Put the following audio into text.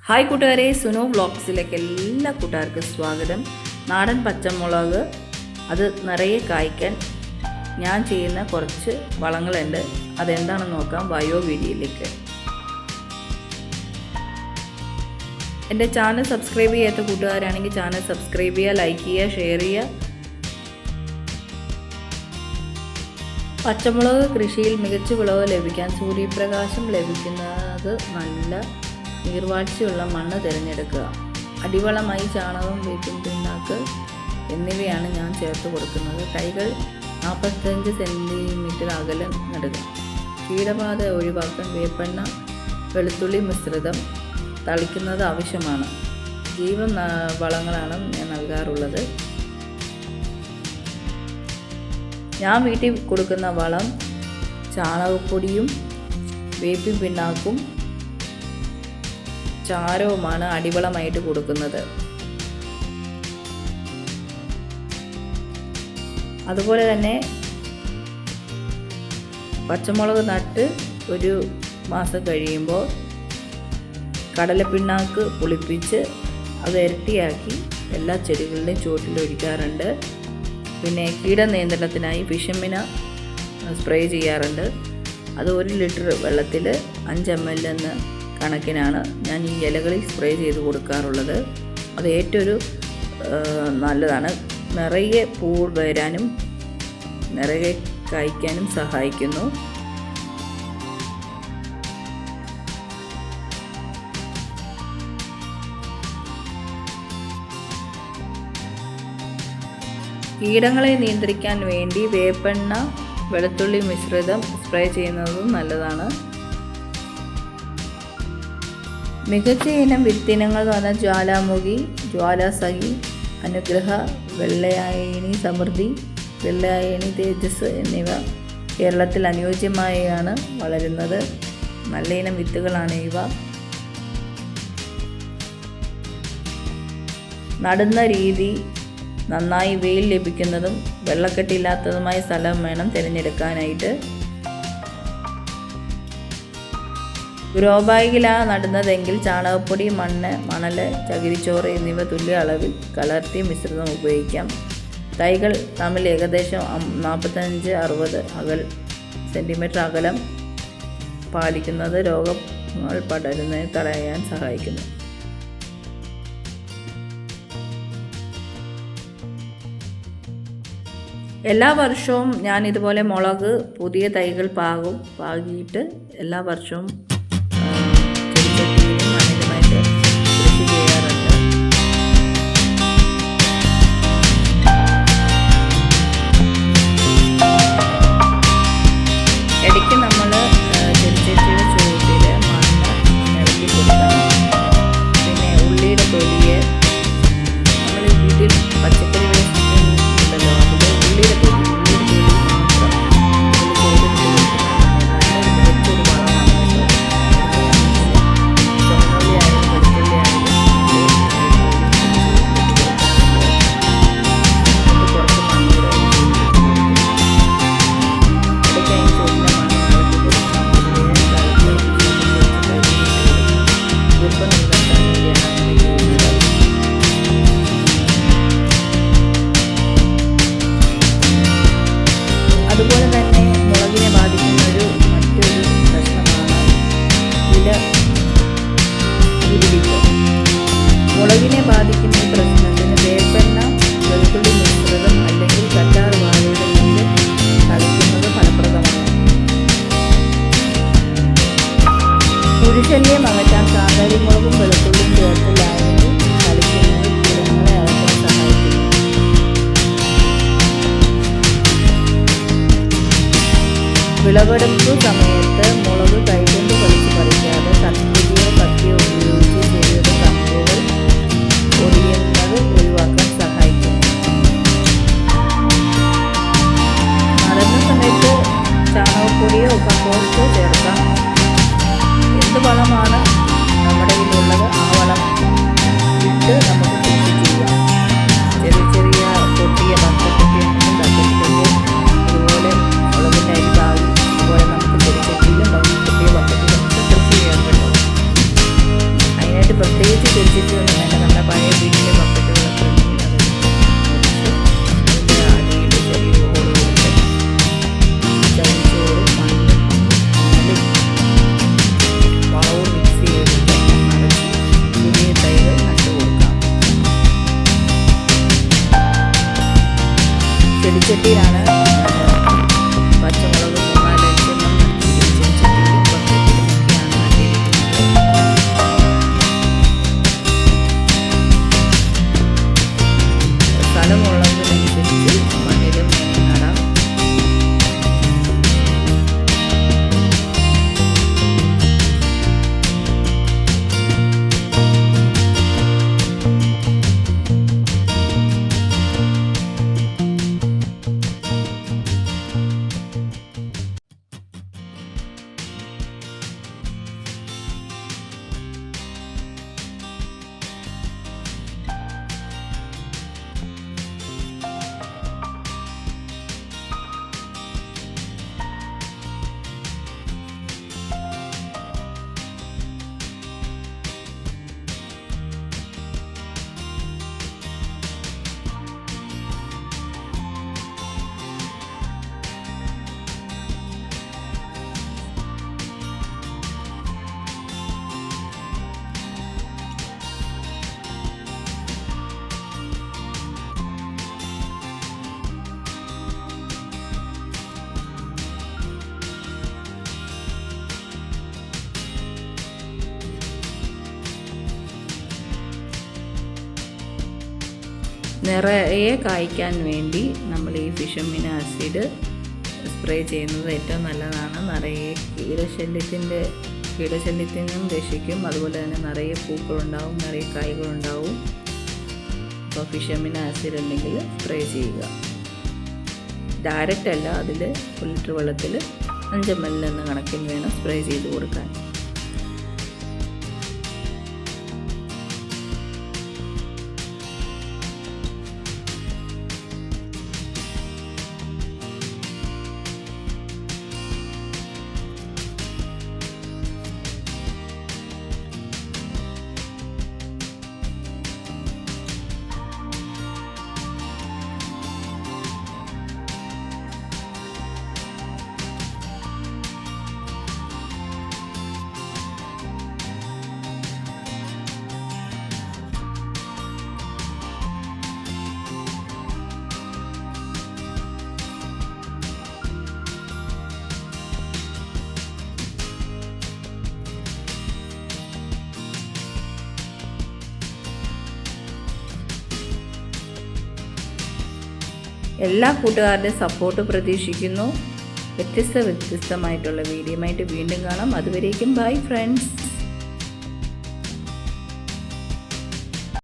Hi കൂട്ടുകാരെ, സുനു വ്ളോഗ്സിലേക്ക് എല്ലാ കൂട്ടുകാർക്കും സ്വാഗതം. നാടൻ പച്ചമുളക് അത് നിറയെ കായ്ക്കാൻ ഞാൻ ചെയ്യുന്ന കുറച്ച് വളങ്ങളുണ്ട്. അതെന്താണെന്ന് നോക്കാം. വീഡിയോയിലേക്ക്. എൻ്റെ ചാനൽ സബ്സ്ക്രൈബ് ചെയ്യാത്ത കൂട്ടുകാരാണെങ്കിൽ ചാനൽ സബ്സ്ക്രൈബ് ചെയ്യുക, ലൈക്ക് ചെയ്യുക, ഷെയർ ചെയ്യുക. പച്ചമുളക് കൃഷിയിൽ മികച്ച വിളവ് ലഭിക്കാൻ സൂര്യപ്രകാശം ലഭിക്കുന്നത് നല്ല നീർവാഴ്ചയുള്ള മണ്ണ് തിരഞ്ഞെടുക്കുക. അടിവളമായി ചാണകം, വേപ്പിൻ പിണ്ണാക്ക് എന്നിവയാണ് ഞാൻ ചേർത്ത് കൊടുക്കുന്നത്. തൈകൾ 45 സെൻറ്റിമീറ്റർ അകലം നടുക. കീടബാധ ഒഴിവാക്കാൻ വേപ്പെണ്ണ, വെളുത്തുള്ളി മിശ്രിതം തളിക്കുന്നത് ആവശ്യമാണ്. ജൈവ വളങ്ങളാണ് ഞാൻ നൽകാറുള്ളത്. ഞാൻ വീട്ടിൽ കൊടുക്കുന്ന വളം ചാണകപ്പൊടിയും വേപ്പിൻ പിണ്ണാക്കും ചാരവുമാണ് അടിവളമായിട്ട് കൊടുക്കുന്നത്. അതുപോലെ തന്നെ പച്ചമുളക് നട്ട് ഒരു മാസം കഴിയുമ്പോൾ കടലപ്പിണ്ണാക്ക് പുളിപ്പിച്ച് അത് ഇരട്ടിയാക്കി എല്ലാ ചെടികളുടെയും ചുവട്ടിലൊഴിക്കാറുണ്ട്. പിന്നെ കീടനിയന്ത്രണത്തിനായി ഫിഷമിന സ്പ്രേ ചെയ്യാറുണ്ട്. അത് 1 ലിറ്റർ വെള്ളത്തിൽ 5 ml എന്ന കണക്കിനാണ് ഞാൻ ഈ ഇലകളിൽ സ്പ്രേ ചെയ്ത് കൊടുക്കാറുള്ളത്. അത് ഏറ്റവും നല്ലതാണ്. നിറയെ പൂ വരാനും നിറയെ കായ്ക്കാനും സഹായിക്കുന്നു. കീടങ്ങളെ നിയന്ത്രിക്കാൻ വേണ്ടി വേപ്പെണ്ണ, വെളുത്തുള്ളി മിശ്രിതം സ്പ്രേ ചെയ്യുന്നതും നല്ലതാണ്. മികച്ച ഇനം വിത്തിനങ്ങൾ എന്ന് പറഞ്ഞാൽ ജ്വാലാമുഖി, ജ്വാലാസഖി, അനുഗ്രഹ, വെള്ളയായണി സമൃദ്ധി, വെള്ളയായണി തേജസ് എന്നിവ കേരളത്തിൽ അനുയോജ്യമായാണ് വളരുന്നത്. നല്ല ഇനം വിത്തുകളാണ് ഇവ. നടുന്ന രീതി നന്നായി വെയിൽ ലഭിക്കുന്നതും വെള്ളക്കെട്ടില്ലാത്തതുമായ സ്ഥലം വേണം തിരഞ്ഞെടുക്കാനായിട്ട്. ഗ്രോ ബാഗിലാണ് നടുന്നതെങ്കിൽ ചാണകപ്പൊടി, മണ്ണ്, മണൽ, ചകിരിച്ചോറ് എന്നിവ തുല്യ അളവിൽ കലർത്തിയ മിശ്രിതം ഉപയോഗിക്കാം. തൈകൾ തമ്മിൽ ഏകദേശം 45-60 സെൻറ്റിമീറ്റർ അകലം പാലിക്കുന്നത് രോഗങ്ങൾ പടരുന്നതിന് തടയാൻ സഹായിക്കുന്നു. എല്ലാ വർഷവും ഞാൻ ഇതുപോലെ മുളക് പുതിയ തൈകൾ പാകിയിട്ട് എല്ലാ വർഷവും ചെടിച്ചട്ടിയിലും മണ്ണിലുമായിട്ട് കൃഷി ചെയ്യാറുണ്ട്. ഇടയ്ക്ക് നമ്മൾ ചെടിച്ചട്ടിയുടെ ചുവട്ടിൽ മണ്ണ് നിരത്തി കൊടുക്കണം. പിന്നെ ഉള്ളിയുടെ തൊലിയെ നമ്മൾ വീട്ടിൽ പച്ചക്കറി വേസ്റ്റ് ഉണ്ടല്ലോ, അതിൽ ഉള്ളിയുടെ തൊലി മാത്രം മികച്ചൊരു വളമാണ് കേട്ടോ. ചുമന്നുള്ളിയായാലും വെളുത്തുള്ളിയായാലും കുറച്ച് മണ്ണൂടെ ഇടയ്ക്ക് അതിന് ചുവട്ടിലെ മണ്ണ് നിറക്കി കൊടുക്കണം. ഗർഭം നിലനിർത്താൻ വേണ്ടിയാണ് അങ്ങനെ ചെയ്യുന്നത്. അതുപോലെ തന്നെ മുളകിനെ ബാധിക്കുന്ന മറ്റൊരു പ്രശ്നമാണ് ഇല ഉരുളിപ്പ്. മുളകിനെ ബാധിക്കുന്ന ഈ പ്രശ്നത്തിന് വേപ്പെണ്ണ, വെളുത്തുള്ളി മിശ്രിതം അല്ലെങ്കിൽ കറ്റാർ വാഴയുടെ നീര് തളിക്കുന്നത് ഫലപ്രദമാണ്. കുരുശല്യം അകറ്റാൻ കാന്താരിമുളകും വെളുത്തുള്ളിയും ചേർത്ത് ലായനി തളിക്കുന്നത് കീടങ്ങളെ അകറ്റാൻ സഹായിക്കുന്നു. വിളവെടുപ്പ് സമയത്ത് മുളക് കൈകൊണ്ട് വലിച്ചു പറിക്കാതെ കത്രികയോ കത്തിയോ ഉപയോഗിച്ച് ചെടിയുടെ കമ്പുകൾ ഒടിയുന്നത് ഒഴിവാക്കാൻ സഹായിക്കുന്നു. നടുന്ന സമയത്ത് ചാണകപ്പൊടിയോ കമ്പോസ്റ്റോ ചേർക്കാം. എന്ത് വളമാണ് നമ്മുടെ കയ്യിലുള്ളത് ആ വളം ഇട്ട് നമുക്ക് കൃഷി ചെയ്യാം. ചെറിയ പൊട്ടിയ പച്ചപ്പൊട്ടിയൊന്നും തട്ടിയില്ലെങ്കിൽ അതുപോലെ മുളകിൻ്റെ അരി പാകി അതുപോലെ നമുക്ക് ചെറിയ ചെടിച്ചട്ടി ഒന്നും വേണ്ട, നമ്മുടെ പഴയ വീട്ടിലെ ബക്കറ്റുകളൊക്കെ ഉണ്ടെങ്കിൽ അത് അടിയിൽ ചെറിയ ഹോൾ കൊടുത്ത് ചകിരിച്ചോറും മണ്ണും വളവും മിക്സ് ചെയ്തിട്ട് നിറച്ച് പുതിയ തൈകൾ നട്ടു കൊടുക്കാം. ചെടിച്ചട്ടിയിലാണ് പച്ചമുളക് 3-4 ചെടിച്ചട്ടിയിലും ബക്കറ്റിലുമൊക്കെയാണ് നട്ടിരിക്കുന്നത്. സ്ഥലമുള്ളതിനനുസരിച്ച് മണ്ണിലും നടാം. നിറയെ കായ്ക്കാൻ വേണ്ടി നമ്മൾ ഈ ഫിഷമിൻ ആസിഡ് സ്പ്രേ ചെയ്യുന്നത് ഏറ്റവും നല്ലതാണ്. നിറയെ കീടശല്യത്തിനും രക്ഷിക്കും. അതുപോലെ തന്നെ നിറയെ പൂക്കളുണ്ടാവും, നിറയെ കായ്കളുണ്ടാവും. അപ്പോൾ ഫിഷമിൻ ആസിഡ് ഉണ്ടെങ്കിൽ സ്പ്രേ ചെയ്യുക. ഡയറക്റ്റ് അല്ല, അതിൽ 1 ലിറ്റർ വെള്ളത്തിൽ 5 ml എന്ന കണക്കിൽ വേണം സ്പ്രേ ചെയ്ത് കൊടുക്കാൻ. എല്ലാ കൂട്ടുകാരുടെയും സപ്പോർട്ട് പ്രതീക്ഷിക്കുന്നു. വ്യത്യസ്തമായിട്ടുള്ള വീഡിയോയുമായിട്ട് വീണ്ടും കാണാം. അതുവരേക്കും ബൈ ഫ്രണ്ട്സ്.